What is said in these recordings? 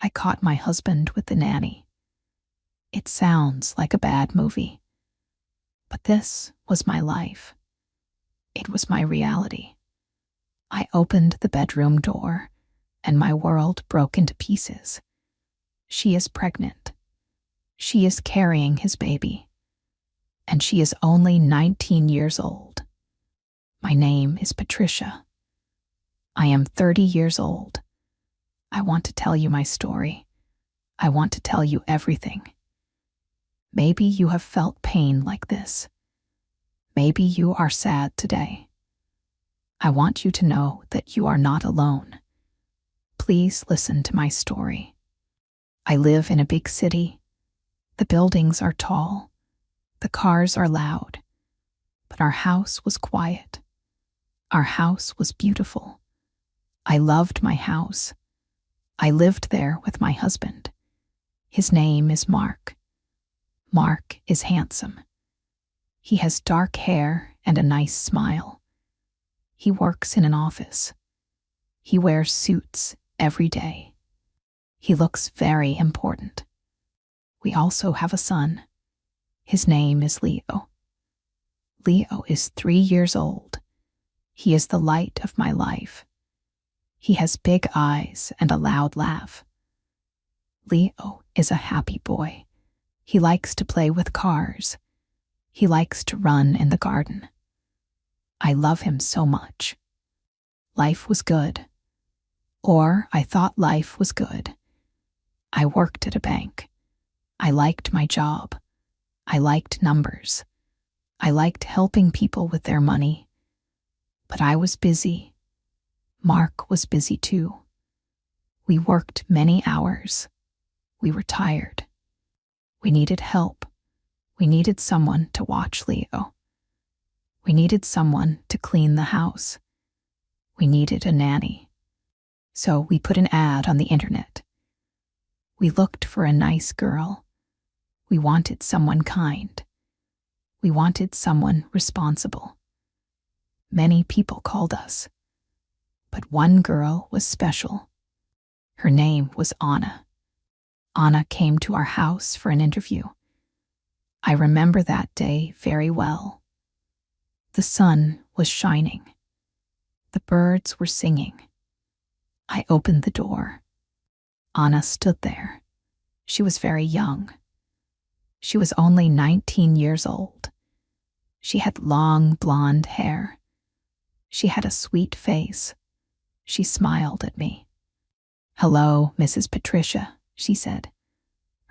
I caught my husband with the nanny. It sounds like a bad movie, but this was my life. It was my reality. I opened the bedroom door, and my world broke into pieces. She is pregnant. She is carrying his baby. And she is only 19 years old. My name is Patricia. I am 30 years old. I want to tell you my story. I want to tell you everything. Maybe you have felt pain like this. Maybe you are sad today. I want you to know that you are not alone. Please listen to my story. I live in a big city. The buildings are tall. The cars are loud. But our house was quiet. Our house was beautiful. I loved my house. I lived there with my husband. His name is Mark. Mark is handsome. He has dark hair and a nice smile. He works in an office. He wears suits every day. He looks very important. We also have a son. His name is Leo. Leo is 3 years old. He is the light of my life. He has big eyes and a loud laugh. Leo is a happy boy. He likes to play with cars. He likes to run in the garden. I love him so much. Life was good. Or I thought life was good. I worked at a bank. I liked my job. I liked numbers. I liked helping people with their money. But I was busy. Mark was busy too. We worked many hours. We were tired. We needed help. We needed someone to watch Leo. We needed someone to clean the house. We needed a nanny. So we put an ad on the internet. We looked for a nice girl. We wanted someone kind. We wanted someone responsible. Many people called us. But one girl was special. Her name was Anna. Anna came to our house for an interview. I remember that day very well. The sun was shining. The birds were singing. I opened the door. Anna stood there. She was very young. She was only 19 years old. She had long blonde hair. She had a sweet face. She smiled at me. "Hello, Mrs. Patricia," she said.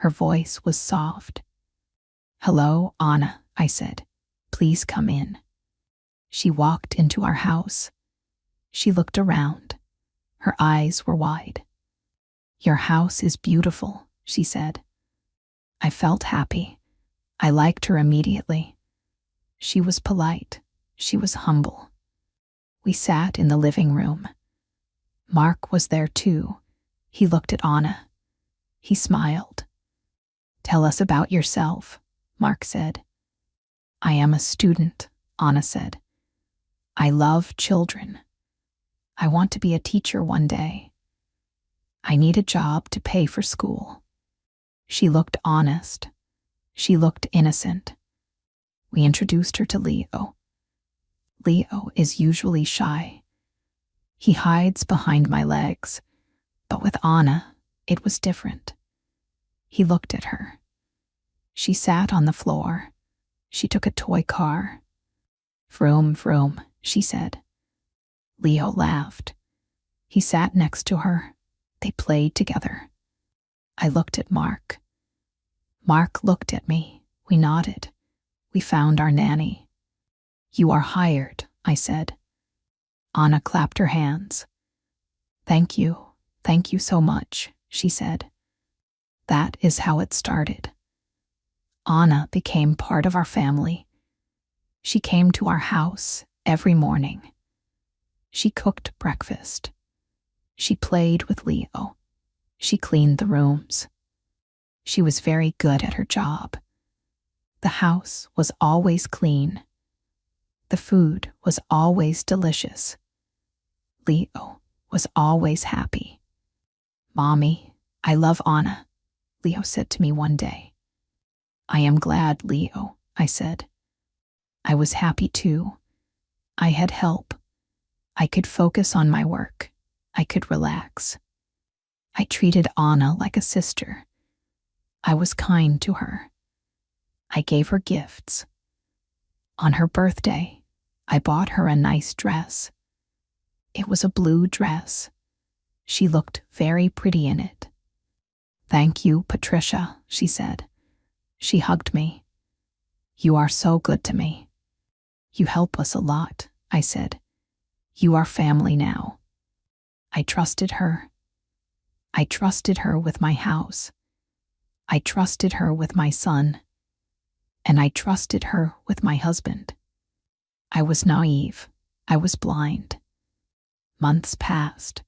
Her voice was soft. "Hello, Anna," I said. "Please come in." She walked into our house. She looked around. Her eyes were wide. "Your house is beautiful," she said. I felt happy. I liked her immediately. She was polite. She was humble. We sat in the living room. Mark was there too. He looked at Anna. He smiled. "Tell us about yourself," Mark said. "I am a student," Anna said. "I love children. I want to be a teacher one day. I need a job to pay for school." She looked honest. She looked innocent. We introduced her to Leo. Leo is usually shy. He hides behind my legs, but with Anna, it was different. He looked at her. She sat on the floor. She took a toy car. "Vroom, vroom," she said. Leo laughed. He sat next to her. They played together. I looked at Mark. Mark looked at me. We nodded. We found our nanny. "You are hired," I said. Anna clapped her hands. Thank you so much," she said. That is how it started. Anna became part of our family. She came to our house every morning. She cooked breakfast. She played with Leo. She cleaned the rooms. She was very good at her job. The house was always clean. The food was always delicious. Leo was always happy. "Mommy, I love Anna, Leo said to me one day. I am glad, Leo, I said. I was happy too. I had help. I could focus on my work. I could relax. I treated Anna like a sister. I was kind to her. I gave her gifts. On her birthday, I bought her a nice dress. It was a blue dress. She looked very pretty in it. Thank you, Patricia, she said. She hugged me. You are so good to me. You help us a lot, I said. You are family now. I trusted her. I trusted her with my house. I trusted her with my son. And I trusted her with my husband. I was naive. I was blind. Months passed.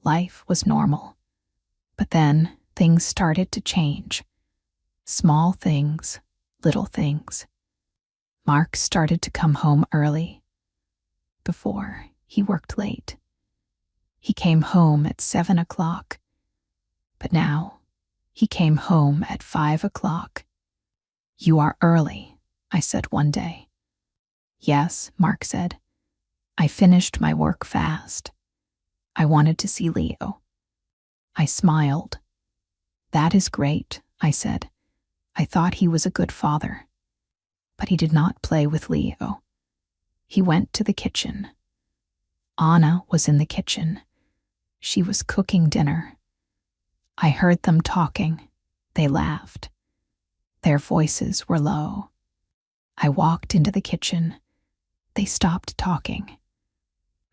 Life was normal. But then things started to change. Small things, little things. Mark started to come home early. Before, he worked late. He came home at 7 o'clock. But now, he came home at 5 o'clock. You are early, I said one day. Yes, Mark said. I finished my work fast. I wanted to see Leo. I smiled. That is great, I said. I thought he was a good father. But he did not play with Leo. He went to the kitchen. Anna was in the kitchen. She was cooking dinner. I heard them talking. They laughed. Their voices were low. I walked into the kitchen. They stopped talking.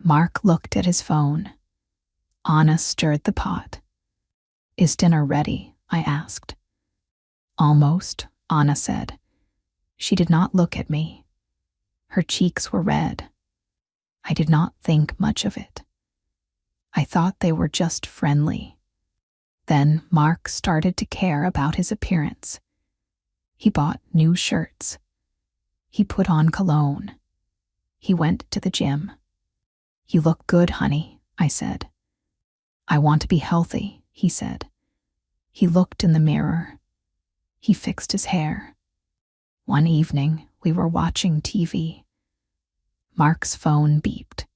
Mark looked at his phone. Anna stirred the pot. Is dinner ready? I asked. Almost, Anna said. She did not look at me. Her cheeks were red. I did not think much of it. I thought they were just friendly. Then Mark started to care about his appearance. He bought new shirts. He put on cologne. He went to the gym. You look good, honey, I said. I want to be healthy, he said. He looked in the mirror. He fixed his hair. One evening, we were watching TV. Mark's phone beeped.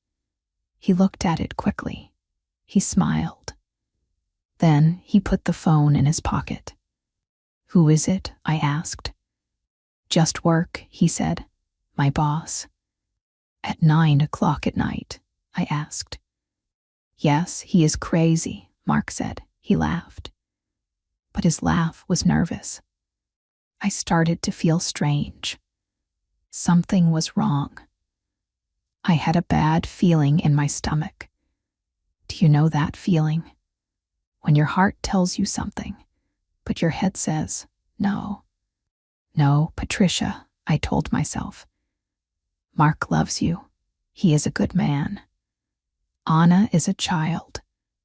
He looked at it quickly. He smiled. Then he put the phone in his pocket. Who is it? I asked. Just work, he said. My boss. At 9 o'clock at night, I asked. Yes, he is crazy, Mark said. He laughed. But his laugh was nervous. I started to feel strange. Something was wrong. I had a bad feeling in my stomach. Do you know that feeling? When your heart tells you something, but your head says, no. No, Patricia, I told myself. Mark loves you. He is a good man. Anna is a child.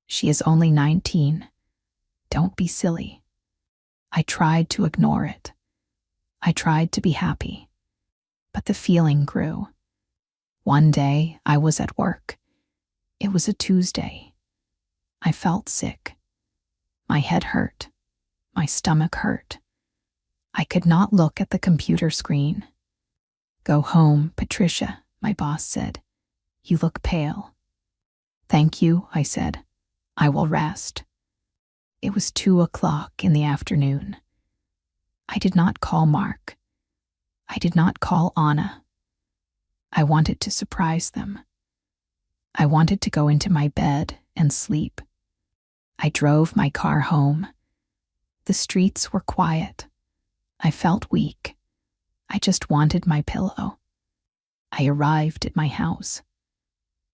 She is only 19. Don't be silly. I tried to ignore it. I tried to be happy. But the feeling grew. One day, I was at work. It was a Tuesday. I felt sick. My head hurt. My stomach hurt. I could not look at the computer screen. Go home, Patricia, my boss said. You look pale. Thank you, I said. I will rest. It was 2 o'clock in the afternoon. I did not call Mark. I did not call Anna. I wanted to surprise them. I wanted to go into my bed and sleep. I drove my car home. The streets were quiet. I felt weak. I just wanted my pillow. I arrived at my house.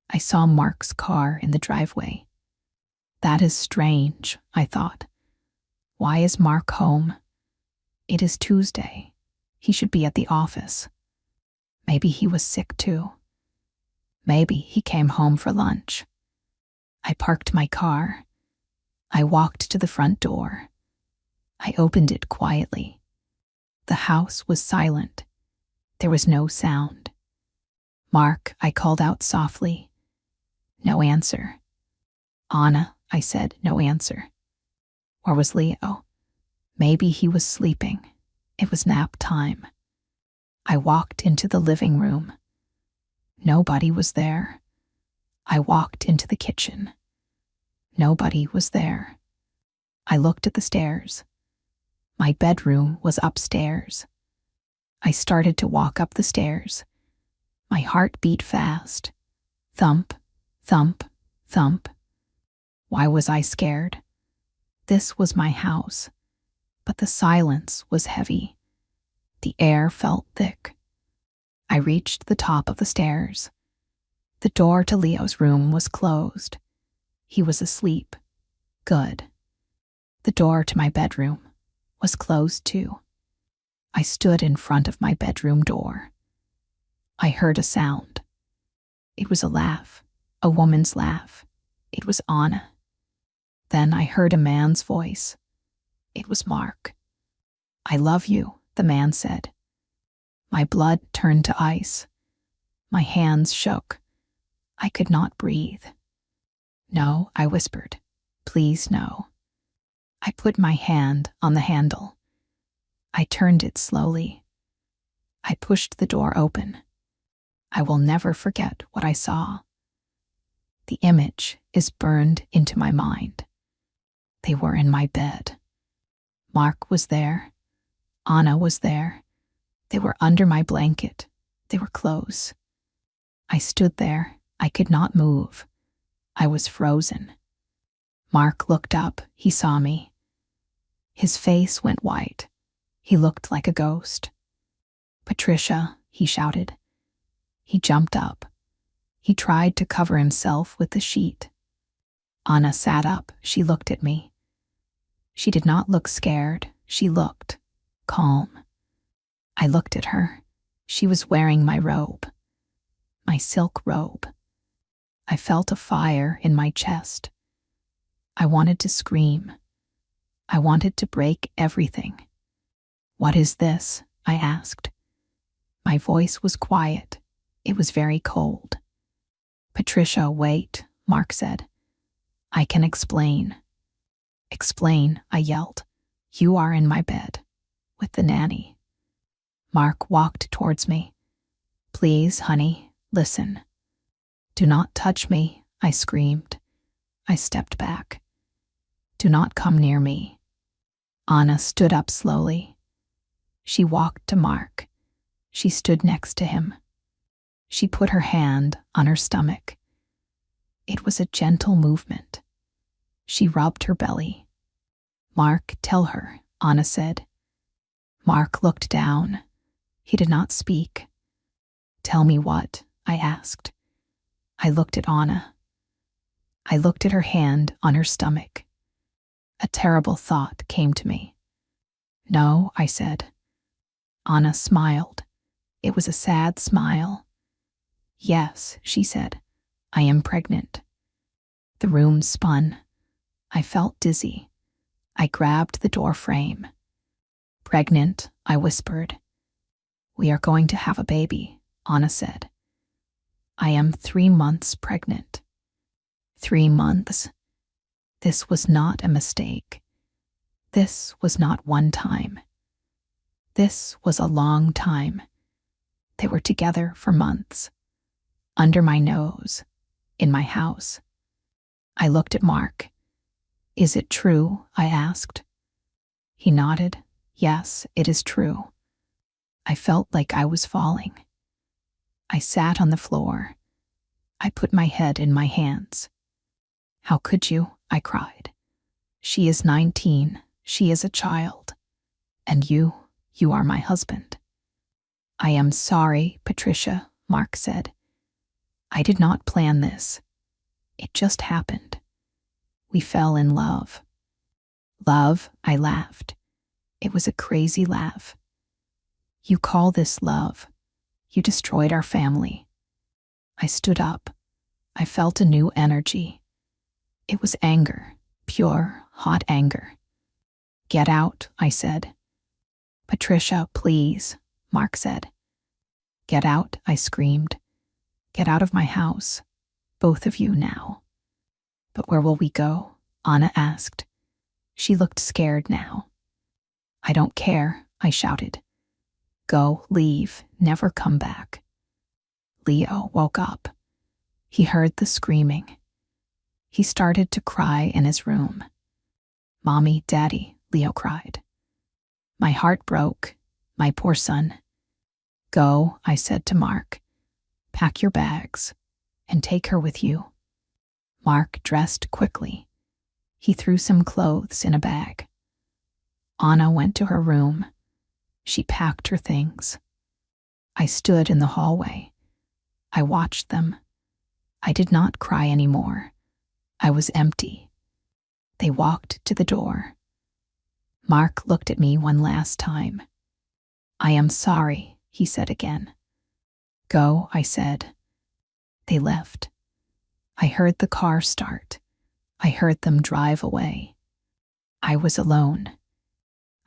I saw Mark's car in the driveway. That is strange, I thought. Why is Mark home? It is Tuesday. He should be at the office. Maybe he was sick too. Maybe he came home for lunch. I parked my car. I walked to the front door. I opened it quietly. The house was silent. There was no sound. Mark, I called out softly. No answer. Anna, I said, no answer. Or was Leo? Maybe he was sleeping. It was nap time. I walked into the living room. Nobody was there. I walked into the kitchen. Nobody was there. I looked at the stairs. My bedroom was upstairs. I started to walk up the stairs. My heart beat fast. Thump, thump, thump. Why was I scared? This was my house, but the silence was heavy. The air felt thick. I reached the top of the stairs. The door to Leo's room was closed. He was asleep. Good. The door to my bedroom was closed too. I stood in front of my bedroom door. I heard a sound. It was a laugh, a woman's laugh. It was Anna. Then I heard a man's voice. It was Mark. "I love you," the man said. My blood turned to ice. My hands shook. I could not breathe. "No," I whispered. "Please, no." I put my hand on the handle. I turned it slowly. I pushed the door open. I will never forget what I saw. The image is burned into my mind. They were in my bed. Mark was there. Anna was there. They were under my blanket. They were close. I stood there. I could not move. I was frozen. Mark looked up. He saw me. His face went white. He looked like a ghost. "Patricia," he shouted. He jumped up. He tried to cover himself with the sheet. Anna sat up. She looked at me. She did not look scared. She looked calm. I looked at her. She was wearing my robe. My silk robe. I felt a fire in my chest. I wanted to scream. I wanted to break everything. "What is this?" I asked. My voice was quiet. It was very cold. "Patricia, wait," Mark said. "I can explain." "Explain," I yelled. "You are in my bed, with the nanny." Mark walked towards me. "Please, honey, listen." "Do not touch me," I screamed. I stepped back. "Do not come near me." Anna stood up slowly. She walked to Mark. She stood next to him. She put her hand on her stomach. It was a gentle movement. She rubbed her belly. "Mark, tell her," Anna said. Mark looked down. He did not speak. "Tell me what?" I asked. I looked at Anna. I looked at her hand on her stomach. A terrible thought came to me. "No," I said. Anna smiled. It was a sad smile. "Yes," she said. "I am pregnant." The room spun. I felt dizzy. I grabbed the door frame. "Pregnant," I whispered. "We are going to have a baby," Anna said. "I am 3 months pregnant." 3 months. This was not a mistake. This was not one time. This was a long time. They were together for months. Under my nose. In my house. I looked at Mark. "Is it true?" I asked. He nodded. "Yes, it is true." I felt like I was falling. I sat on the floor. I put my head in my hands. "How could you?" I cried. "She is 19. She is a child. And you are my husband." "I am sorry, Patricia," Mark said. "I did not plan this. It just happened. We fell in love." "Love?" I laughed. It was a crazy laugh. "You call this love? You destroyed our family." I stood up. I felt a new energy. It was anger, pure, hot anger. "Get out," I said. "Patricia, please," Mark said. "Get out," I screamed. "Get out of my house. Both of you now." "But where will we go?" Anna asked. She looked scared now. I don't care, I shouted. Go, leave, never come back. Leo woke up. He heard the screaming. He started to cry in his room. Mommy, Daddy, Leo cried. My heart broke, my poor son. Go, I said to Mark. Pack your bags and take her with you. Mark dressed quickly. He threw some clothes in a bag. Anna went to her room. She packed her things. I stood in the hallway. I watched them. I did not cry anymore. I was empty. They walked to the door. Mark looked at me one last time. I am sorry, he said again. Go, I said. They left. I heard the car start. I heard them drive away. I was alone.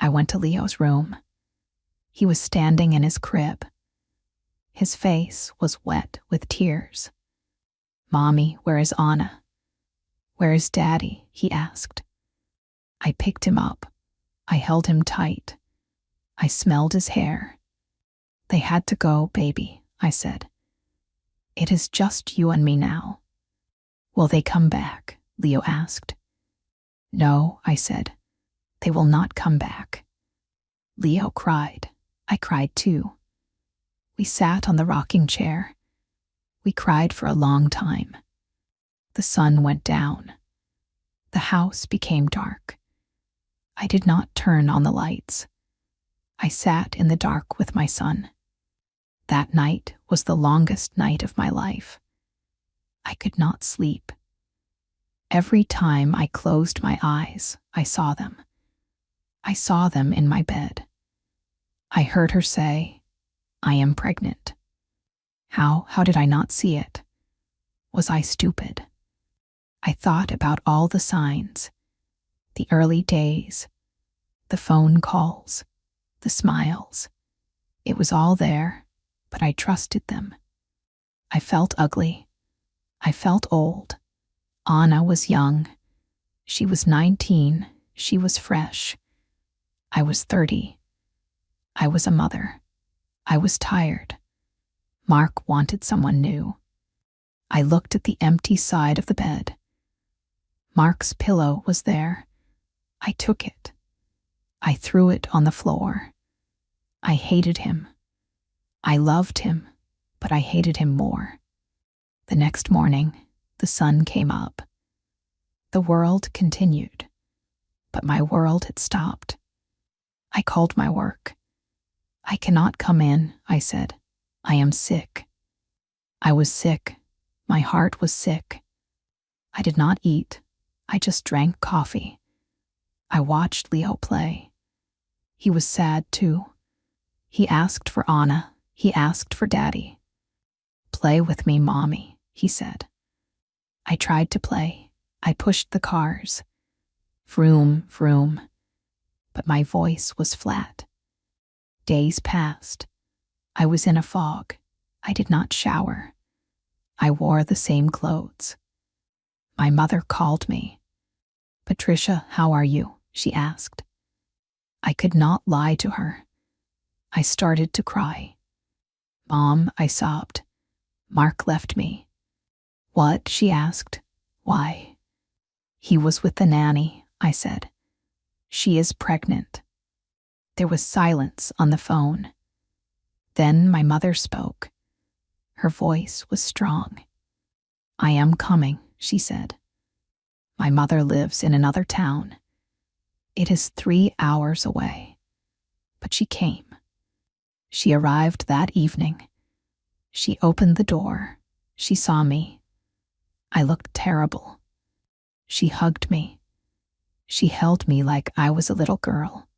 I went to Leo's room. He was standing in his crib. His face was wet with tears. Mommy, where is Anna? Where is Daddy? He asked. I picked him up. I held him tight. I smelled his hair. They had to go, baby, I said. It is just you and me now. Will they come back? Leo asked. No, I said. They will not come back. Leo cried. I cried too. We sat on the rocking chair. We cried for a long time. The sun went down. The house became dark. I did not turn on the lights. I sat in the dark with my son. That night was the longest night of my life. I could not sleep. Every time I closed my eyes, I saw them. I saw them in my bed. I heard her say, I am pregnant. How did I not see it? Was I stupid? I thought about all the signs, the early days, the phone calls, the smiles. It was all there, but I trusted them. I felt ugly. I felt old. Anna was young. She was 19. She was fresh. I was 30. I was a mother. I was tired. Mark wanted someone new. I looked at the empty side of the bed. Mark's pillow was there. I took it. I threw it on the floor. I hated him. I loved him, but I hated him more. The next morning, the sun came up. The world continued, but my world had stopped. I called my work. I cannot come in, I said. I am sick. I was sick. My heart was sick. I did not eat. I just drank coffee. I watched Leo play. He was sad too. He asked for Anna. He asked for Daddy. Play with me, Mommy, he said. I tried to play. I pushed the cars. Vroom, vroom. But my voice was flat. Days passed. I was in a fog. I did not shower. I wore the same clothes. My mother called me. Patricia, how are you? She asked. I could not lie to her. I started to cry. Mom, I sobbed. Mark left me. What? She asked. Why? He was with the nanny, I said. She is pregnant. There was silence on the phone. Then my mother spoke. Her voice was strong. I am coming, she said. My mother lives in another town. It is 3 hours away. But she came. She arrived that evening. She opened the door. She saw me. I looked terrible. She hugged me. She held me like I was a little girl.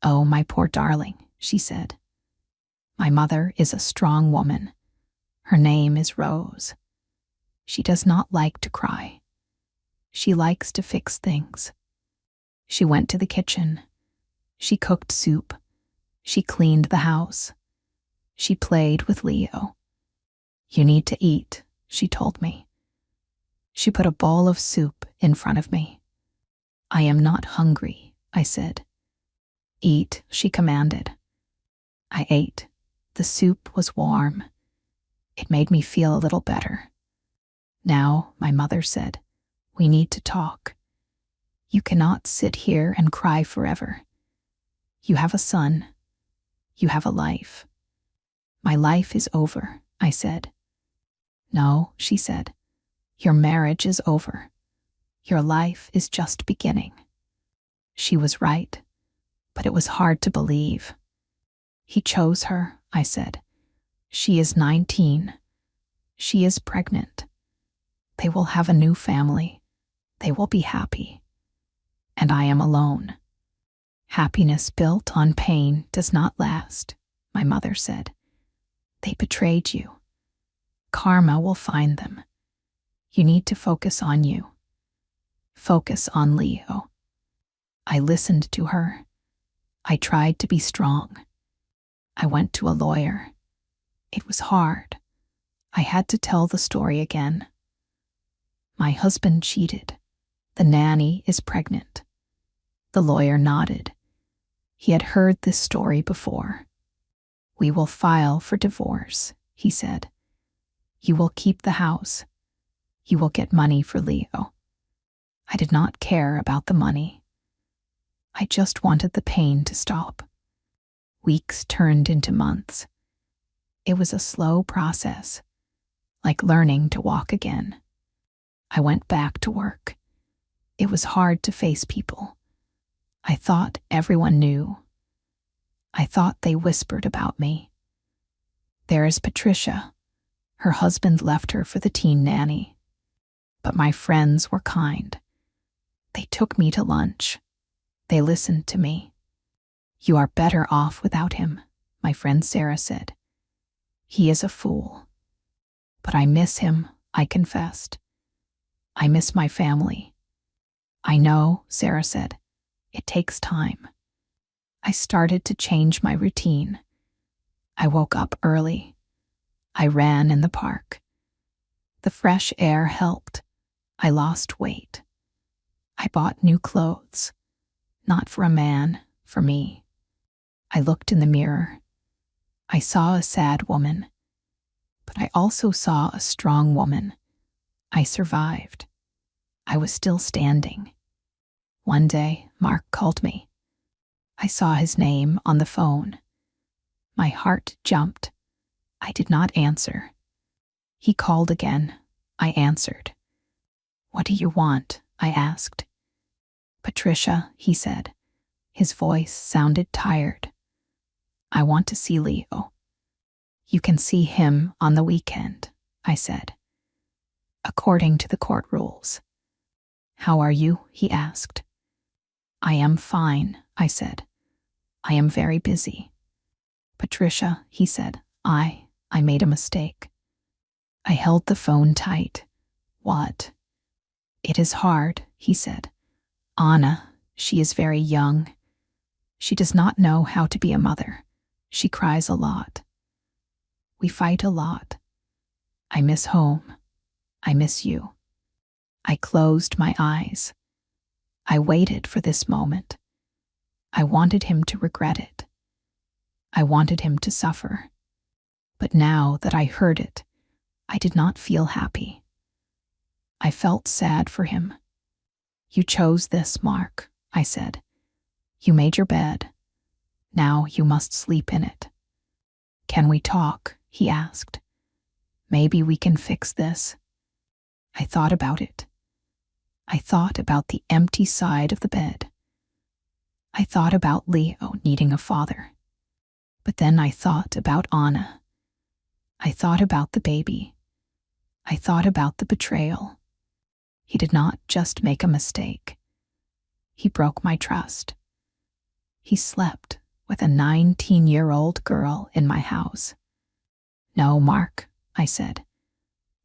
Oh, my poor darling, she said. My mother is a strong woman. Her name is Rose. She does not like to cry. She likes to fix things. She went to the kitchen. She cooked soup. She cleaned the house. She played with Leo. You need to eat, she told me. She put a bowl of soup in front of me. I am not hungry, I said. Eat, she commanded. I ate. The soup was warm. It made me feel a little better. Now, my mother said, we need to talk. You cannot sit here and cry forever. You have a son. You have a life. My life is over, I said. No, she said. Your marriage is over. Your life is just beginning. She was right, but it was hard to believe. He chose her, I said. She is 19. She is pregnant. They will have a new family. They will be happy. And I am alone. Happiness built on pain does not last, my mother said. They betrayed you. Karma will find them. You need to focus on you. Focus on Leo. I listened to her. I tried to be strong. I went to a lawyer. It was hard. I had to tell the story again. My husband cheated. The nanny is pregnant. The lawyer nodded. He had heard this story before. We will file for divorce, he said. You will keep the house. You will get money for Leo. I did not care about the money. I just wanted the pain to stop. Weeks turned into months. It was a slow process, like learning to walk again. I went back to work. It was hard to face people. I thought everyone knew. I thought they whispered about me. There is Patricia. Her husband left her for the teen nanny. But my friends were kind. They took me to lunch. They listened to me. You are better off without him, my friend Sarah said. He is a fool. But I miss him, I confessed. I miss my family. I know, Sarah said. It takes time. I started to change my routine. I woke up early. I ran in the park. The fresh air helped. I lost weight. I bought new clothes. Not for a man, for me. I looked in the mirror. I saw a sad woman. But I also saw a strong woman. I survived. I was still standing. One day, Mark called me. I saw his name on the phone. My heart jumped. I did not answer. He called again. I answered. What do you want? I asked. Patricia, he said. His voice sounded tired. I want to see Leo. You can see him on the weekend, I said. According to the court rules. How are you? He asked. I am fine, I said. I am very busy. Patricia, he said, I made a mistake. I held the phone tight. What? It is hard, he said. Anna, she is very young. She does not know how to be a mother. She cries a lot. We fight a lot. I miss home. I miss you. I closed my eyes. I waited for this moment. I wanted him to regret it. I wanted him to suffer. But now that I heard it, I did not feel happy. I felt sad for him. You chose this, Mark, I said. You made your bed. Now you must sleep in it. Can we talk? He asked. Maybe we can fix this. I thought about it. I thought about the empty side of the bed. I thought about Leo needing a father. But then I thought about Anna. I thought about the baby. I thought about the betrayal. He did not just make a mistake. He broke my trust. He slept with a 19-year-old girl in my house. No, Mark, I said.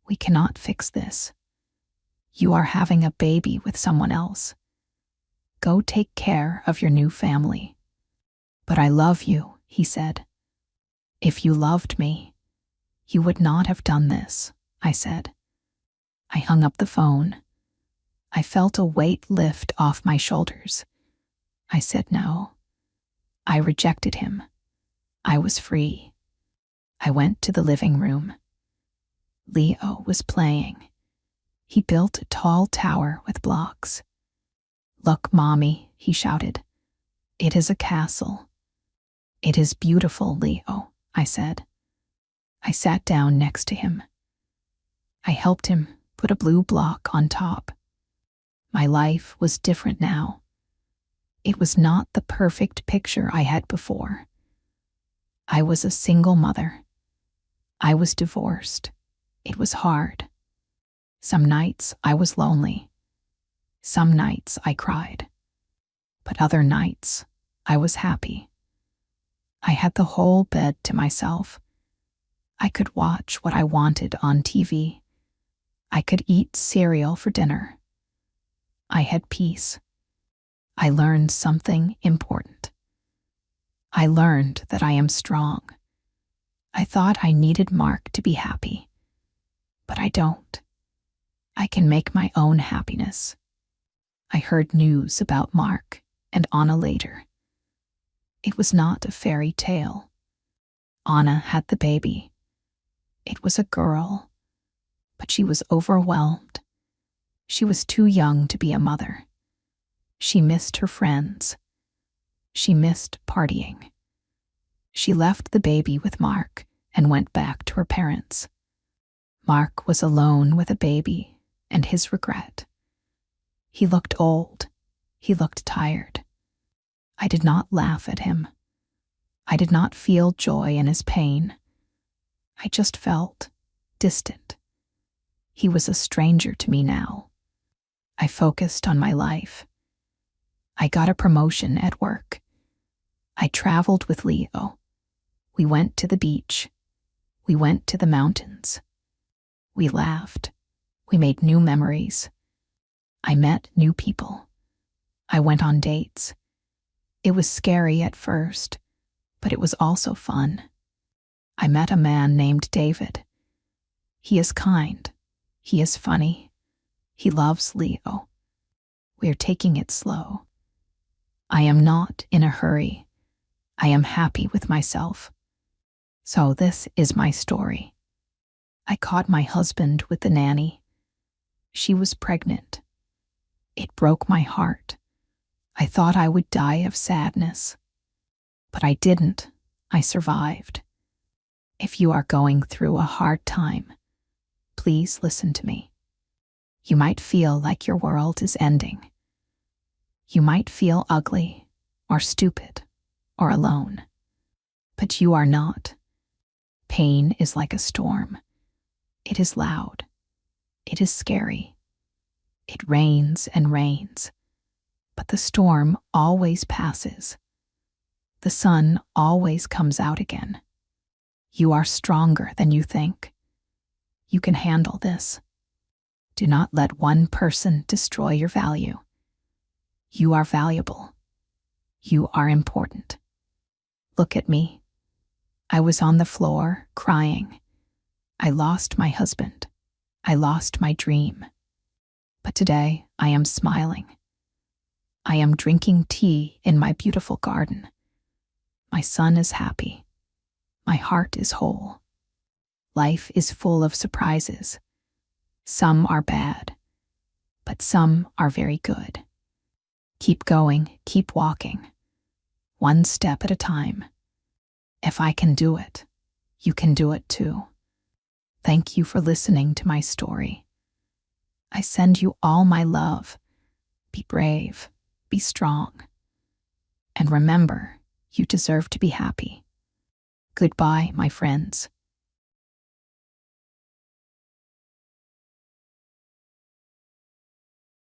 We cannot fix this. You are having a baby with someone else. Go take care of your new family. But I love you, he said. If you loved me, you would not have done this, I said. I hung up the phone. I felt a weight lift off my shoulders. I said no. I rejected him. I was free. I went to the living room. Leo was playing. He built a tall tower with blocks. "Look, Mommy," he shouted. "It is a castle." "It is beautiful, Leo," I said. I sat down next to him. I helped him put a blue block on top. My life was different now. It was not the perfect picture I had before. I was a single mother. I was divorced. It was hard. Some nights I was lonely. Some nights I cried. But other nights I was happy. I had the whole bed to myself. I could watch what I wanted on TV. I could eat cereal for dinner. I had peace. I learned something important. I learned that I am strong. I thought I needed Mark to be happy, but I don't. I can make my own happiness. I heard news about Mark and Anna later. It was not a fairy tale. Anna had the baby. It was a girl, but she was overwhelmed. She was too young to be a mother. She missed her friends. She missed partying. She left the baby with Mark and went back to her parents. Mark was alone with a baby and his regret. He looked old. He looked tired. I did not laugh at him. I did not feel joy in his pain. I just felt distant. He was a stranger to me now. I focused on my life. I got a promotion at work. I traveled with Leo. We went to the beach. We went to the mountains. We laughed. We made new memories. I met new people. I went on dates. It was scary at first, but it was also fun. I met a man named David. He is kind. He is funny. He loves Leo. We are taking it slow. I am not in a hurry. I am happy with myself. So this is my story. I caught my husband with the nanny. She was pregnant. It broke my heart. I thought I would die of sadness. But I didn't. I survived. If you are going through a hard time, please listen to me. You might feel like your world is ending. You might feel ugly or stupid or alone. But you are not. Pain is like a storm. It is loud. It is scary. It rains and rains. But the storm always passes. The sun always comes out again. You are stronger than you think. You can handle this. Do not let one person destroy your value. You are valuable. You are important. Look at me. I was on the floor, crying. I lost my husband. I lost my dream. But today, I am smiling. I am drinking tea in my beautiful garden. My son is happy. My heart is whole. Life is full of surprises. Some are bad, but some are very good. Keep going, keep walking. One step at a time. If I can do it, you can do it too. Thank you for listening to my story. I send you all my love. Be brave, be strong. And remember, you deserve to be happy. Goodbye, my friends.